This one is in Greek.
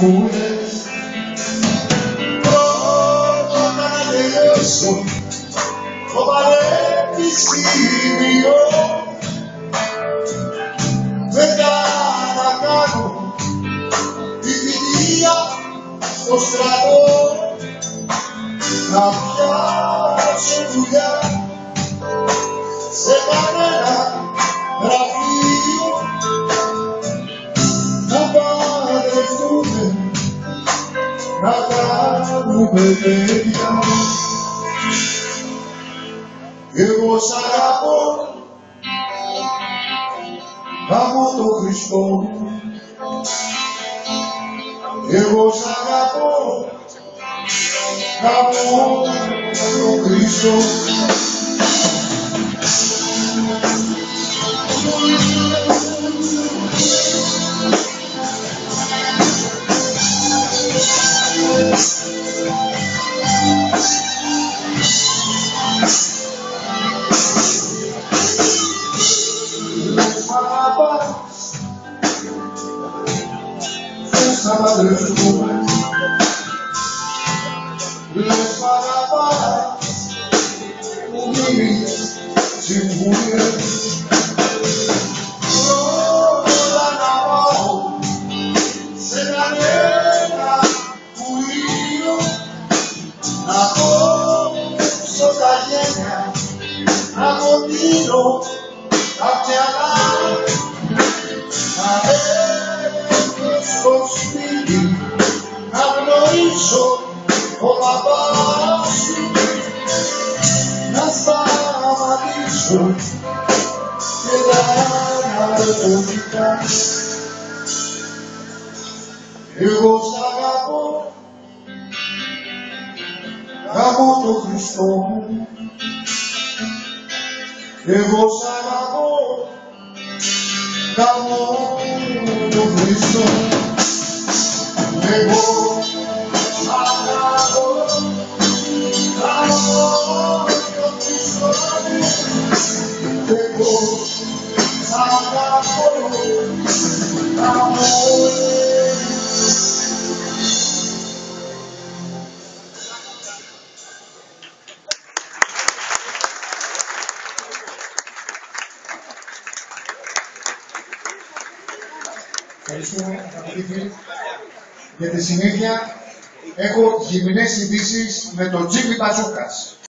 συμβούλες. Πρώτα να τελειώσω το πανεπιστήμιο, μετά να κάνω τη θητεία στο στρατό, να πιάσω δουλειά σε κανένα γραφείο, να παντρευτούμε, να κάνουμε παιδιά. Εγώ σ' αγαπώ, γάμο το Χριστό. Εγώ σ' αγαπώ, γάμο το Χριστό. Να παντρευτούμε, λες παραπάς μου δίνεις συμβουλές. Όλα να πάω σε κανένα πουλίο, να κόψω τα γένια, να κοντίνω τα μυαλά, να έρθω στο σπίτι, να γνωρίσω ο παπάς σου, να σταματήσω και τα ναρκωτικά. Εγώ σ' αγαπώ, γάμο το Χριστό μου. Εγώ σ' αγαπώ, γάμο το Χριστό. Εγώ σ' αγαπώ, γάμο το Χριστό. Εγώ σ' αγαπώ, γάμο. Ευχαριστούμε, αγαπητοί φίλοι. Για τη συνέχεια έχω γυμνές ειδήσεις με τον Τζίμι Μπατζούκας.